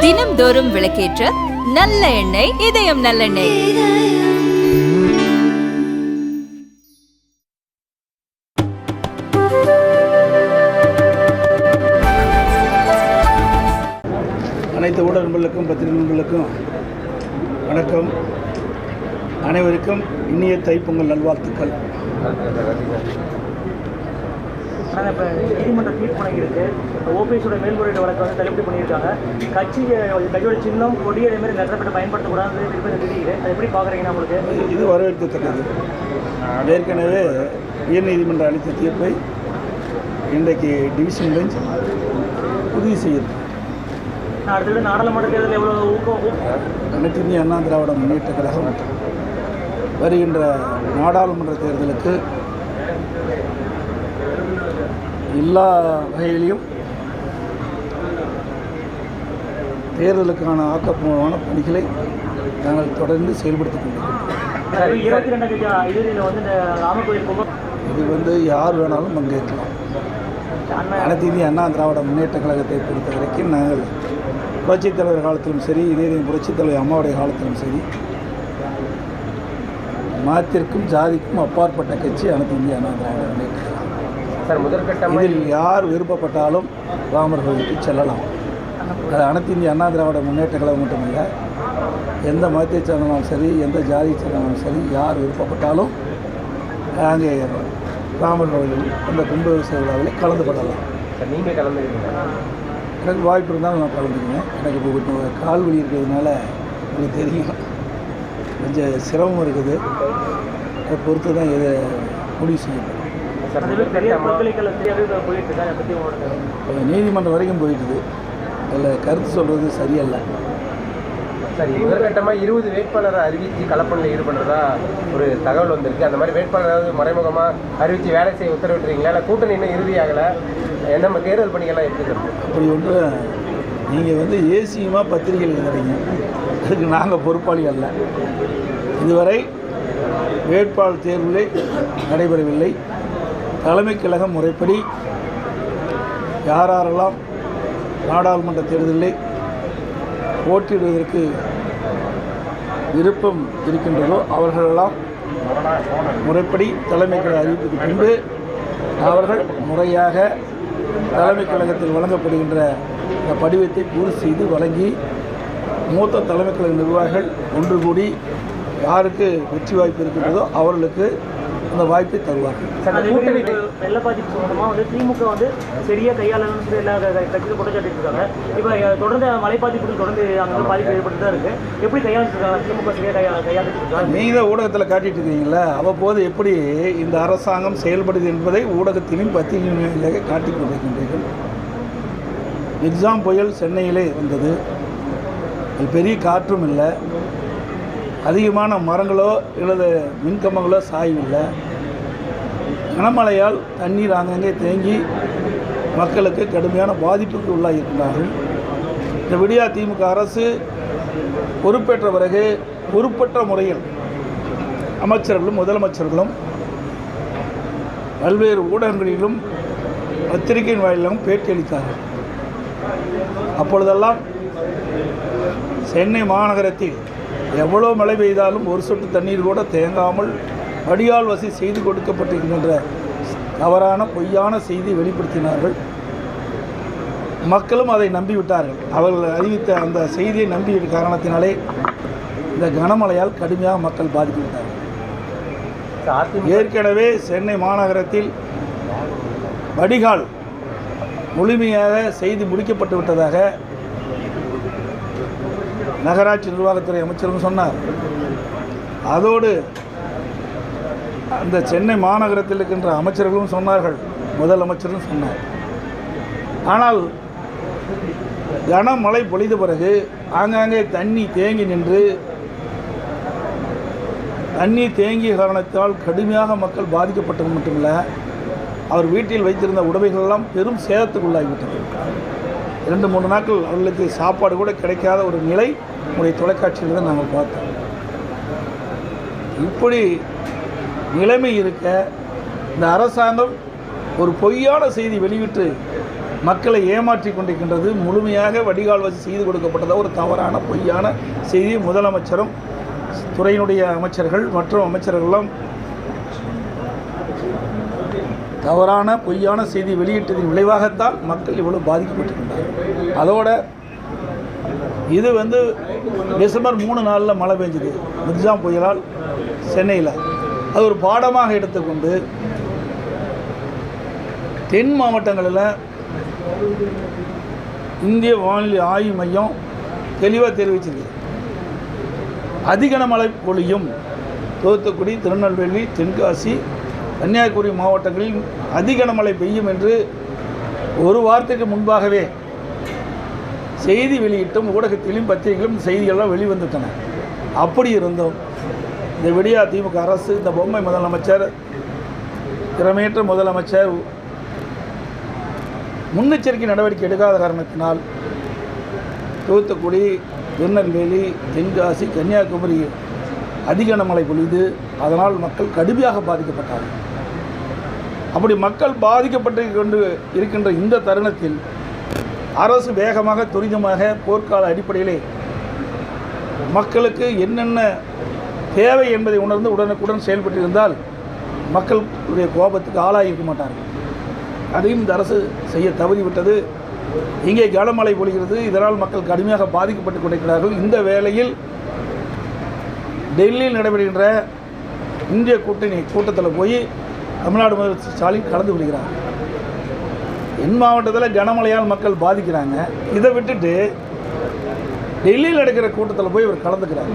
தினம்தோறும் விளக்கேற்ற நல்ல எண்ணெய் இதயம் நல்லெண்ணெய். அனைத்து ஊடக நண்பர்களுக்கும் பத்திரிகை நண்பர்களுக்கும் வணக்கம். அனைவருக்கும் இனிய தைப்பொங்கல் நல்வாழ்த்துக்கள். ஆனால் இப்போ நீதிமன்றம் தீர்ப்பு வழங்கியிருக்கு. ஓபிஎஸோட மேல்முறையீடு வழக்கு வந்து தள்ளுபடி பண்ணியிருக்காங்க. கட்சியோட சின்னம் கொடி அதேமாதிரி நெற்றப்பட்டு பயன்படுத்தக்கூடாது தெரியுது. அதை எப்படி பார்க்குறீங்கன்னா உங்களுக்கு இது வரவேற்கத்தக்கது. ஏற்கனவே உயர்நீதிமன்றம் அளித்த தீர்ப்பை இன்றைக்கு டிவிஷன் பெஞ்ச் உறுதி செய்யுது. அடுத்தது நாடாளுமன்ற தேர்தல் எவ்வளோ ஊக்கம்? அனைத்து இந்திய அண்ணா திராவிட முன்னேற்ற கழகம் வருகின்ற நாடாளுமன்ற தேர்தலுக்கு எல்லா வகையிலையும் தேர்தலுக்கான ஆக்கப்பூர்வமான பணிகளை நாங்கள் தொடர்ந்து செயல்படுத்திக் கொண்டிருக்கிறோம். 22 இது யார் வேணாலும் பங்கேற்கலாம். அனைத்து இந்திய அண்ணா திராவிட முன்னேற்ற கழகத்தை பொறுத்த வரைக்கும் நாங்கள் புரட்சித் தலைவர் காலத்திலும் சரி, இதே புரட்சித் தலைவர் அம்மாவுடைய காலத்திலும் சரி, மதத்திற்கும் ஜாதிக்கும் அப்பாற்பட்ட கட்சி அனைத்து இந்திய அண்ணா திராவிட முன்னேற்ற கழகம். இதில் யார் விருப்பப்பட்டாலும் ராமர் கோவிலுக்கு செல்லலாம். அது அனைத்து இந்திய அண்ணா திராவிட முன்னேற்ற கழகம் மட்டுமல்ல, எந்த மதத்தை சேர்ந்தாலும் சரி, எந்த ஜாதியை சேர்ந்தாலும் சரி, யார் விருப்பப்பட்டாலும் அங்கே ராமர் கோவிலில் அந்த கும்பாபிஷேக விழாவில் கலந்து கொள்ளலாம். நீங்கள் கலந்துக்கிறீங்க? எனக்கு வாய்ப்பு இருந்தாலும் நான் கலந்துக்குவேன். எனக்கு இப்போ கால் வலி இருக்கிறதுனால உங்களுக்கு தெரியும், கொஞ்சம் சிரமம் இருக்குது. அதை பொறுத்து தான் இதை முடிவு செய்யப்படும். நீதிமன்றம் வரைக்கும் போயிட்டுது. அதில் கருத்து சொல்கிறது சரியல்ல. சரி, முதற்கட்டமாக 20 வேட்பாளரை அறிவித்து கலப்பணியில் ஈடுபடுறதா ஒரு தகவல் வந்திருக்கு. அந்த மாதிரி வேட்பாளராவது மறைமுகமாக அறிவித்து வேலை செய்ய உத்தரவிட்டுறீங்களா? இல்லை கூட்டணி இன்னும் இறுதியாகலை? நம்ம தேர்தல் பணிகள்லாம் எப்படி? அப்படி ஒன்று நீங்கள் ஏசியமாக பத்திரிகைகள் எழுதுறீங்க, அதுக்கு நாங்கள் பொறுப்பாளி அல்ல. இதுவரை வேட்பாளர் தேர்வுகளே நடைபெறவில்லை. தலைமை கழகம் முறைப்படி யாரெல்லாம் நாடாளுமன்ற தேர்தலில் போட்டியிடுவதற்கு விருப்பம் இருக்கின்றதோ அவர்களெல்லாம் முறைப்படி தலைமை கழக அறிவிப்புக்கு பின்பு அவர்கள் முறையாக தலைமை கழகத்தில் வழங்கப்படுகின்ற இந்த படிவத்தை பூர்த்தி செய்து வழங்கி மூத்த தலைமை கழக நிர்வாகிகள் ஒன்று கூடி யாருக்கு வெற்றி வாய்ப்பு இருக்கின்றதோ அவர்களுக்கு அந்த வாய்ப்பை தருவார்கள். வெள்ள பாதிப்பு சம்பந்தமாக திமுக சரியாக கையாளணும்னு சொல்லி எல்லா கட்சியும் குற்றச்சாட்டு இருக்காங்க. இப்போ தொடர்ந்து மழை பாதிப்புகள் தொடர்ந்து அங்கே பாதிப்பு ஏற்பட்டு தான் இருக்குது. எப்படி கையாளுறாங்க திமுக சரியாக கையாளுறாங்க? நீங்கள் தான் ஊடகத்தில் காட்டிட்டு இருக்கீங்களா, அவ்வப்போது எப்படி இந்த அரசாங்கம் செயல்படுது என்பதை ஊடகத்திலும் பத்திரிகையிலேயே காட்டிக் கொண்டிருக்கின்றீர்கள். எக்ஸாம் புயல் சென்னையிலே வந்தது. அது பெரிய காற்றும் இல்லை, அதிகமான மரங்களோ அல்லது மின்கம்பங்களோ சாயவில்லை. கனமழையால் தண்ணீர் ஆங்கங்கே தேங்கி மக்களுக்கு கடுமையான பாதிப்புக்கு உள்ளாகியிருக்கிறார்கள். இந்த விடியா திமுக அரசு பொறுப்பேற்ற பிறகு பொறுப்பற்ற முறையில் அமைச்சர்களும் முதலமைச்சர்களும் பல்வேறு ஊடகங்களிலும் பத்திரிகையின் வாயிலும் பேட்டியளித்தார்கள். அப்பொழுதெல்லாம் சென்னை மாநகரத்தில் எவ்வளோ மழை பெய்தாலும் ஒரு சொட்டு தண்ணீர் கூட தேங்காமல் வடிகால் வசதி செய்து கொடுக்கப்பட்டிருக்கின்ற தவறான பொய்யான செய்தி வெளிப்படுத்தினார்கள். மக்களும் அதை நம்பிவிட்டார்கள். அவர்கள் அறிவித்த அந்த செய்தியை நம்பிவிட்ட காரணத்தினாலே இந்த கனமழையால் கடுமையாக மக்கள் பாதிக்கப்பட்டார்கள். ஏற்கனவே சென்னை மாநகரத்தில் வடிகால் முழுமையாக செய்து முடிக்கப்பட்டு விட்டதாக நகராட்சி நிர்வாகத்துறை அமைச்சரும் சொன்னார். அதோடு அந்த சென்னை மாநகரத்தில் இருக்கின்ற அமைச்சர்களும் சொன்னார்கள், முதலமைச்சரும் சொன்னார். ஆனால் கனமழை பொழிந்த பிறகு ஆங்காங்கே தண்ணி தேங்கி நின்று தண்ணீர் தேங்கிய காரணத்தால் கடுமையாக மக்கள் பாதிக்கப்பட்டது மட்டுமில்ல, அவர் வீட்டில் வைத்திருந்த உடைமைகளெல்லாம் பெரும் சேதத்துக்குள்ளாகிவிட்டது. 2-3 நாட்கள் அவர்களுக்கு சாப்பாடு கூட கிடைக்காத ஒரு நிலை உடைய தொலைக்காட்சியில் தான் நாங்கள் பார்த்தோம். இப்படி நிலைமை இருக்க இந்த அரசாங்கம் ஒரு பொய்யான செய்தி வெளியிட்டு மக்களை ஏமாற்றி கொண்டிருக்கின்றது. முழுமையாக வடிகால் வசதி செய்து கொடுக்கப்பட்டதாக ஒரு தவறான பொய்யான செய்தி முதலமைச்சரும் துறையினுடைய அமைச்சர்கள் மற்றும் அமைச்சர்களெல்லாம் தவறான பொய்யான செய்தி வெளியிட்டதின் விளைவாகத்தான் மக்கள் இவ்வளவு பாதிக்கப்பட்டிருக்கின்றார்கள். அதோட இது டிசம்பர் 3 நாளில் மழை பெஞ்சுது மிர்ஜாம் புயலால் சென்னையில். அது ஒரு பாடமாக எடுத்துக்கொண்டு தென் மாவட்டங்களில் இந்திய வானிலை ஆய்வு மையம் தெளிவாக தெரிவிச்சிருக்கு. அதிக மழை பொழியும் தூத்துக்குடி, திருநெல்வேலி, தென்காசி, கன்னியாகுமரி மாவட்டங்களில் அதிக மழை பெய்யும் என்று ஒரு வாரத்துக்கு முன்பாகவே செய்தி வெளியிட்டும் ஊடகத்திலும் பத்திரிகைகளும் செய்திகள்லாம் வெளிவந்துட்டன. அப்படி இருந்தோம் இந்த விடியா திமுக அரசு, இந்த பொம்மை முதலமைச்சர், திறமையற்ற முதலமைச்சர் முன்னெச்சரிக்கை நடவடிக்கை எடுக்காத காரணத்தினால் தூத்துக்குடி, திருநெல்வேலி, தென்காசி, கன்னியாகுமரி அதிக மழை பொழிந்து அதனால் மக்கள் கடுமையாக பாதிக்கப்பட்டார்கள். அப்படி மக்கள் பாதிக்கப்பட்டு கொண்டு இருக்கின்ற இந்த தருணத்தில் அரசு வேகமாக துரிதமாக போர்க்கால அடிப்படையிலே மக்களுக்கு என்னென்ன தேவை என்பதை உணர்ந்து உடனுக்குடன் செயல்பட்டிருந்தால் மக்களுடைய கோபத்துக்கு ஆளாகியிருக்க மாட்டார்கள். அதையும் இந்த அரசு செய்ய தவறிவிட்டது. இங்கே கனமழை பொழிகிறது, இதனால் மக்கள் கடுமையாக பாதிக்கப்பட்டு கொண்டிருக்கிறார்கள். இந்த வேளையில் டெல்லியில் நடைபெறுகின்ற இந்திய கூட்டணி கூட்டத்தில் போய் தமிழ்நாடு முதலமைச்சர் ஸ்டாலின் கலந்து கொள்கிறார். என் மாவட்டத்தில் கனமழையால் மக்கள் பாதிக்கிறாங்க. இதை விட்டுட்டு டெல்லியில் நடக்கிற கூட்டத்தில் போய் இவர் கலந்துக்கிறார்.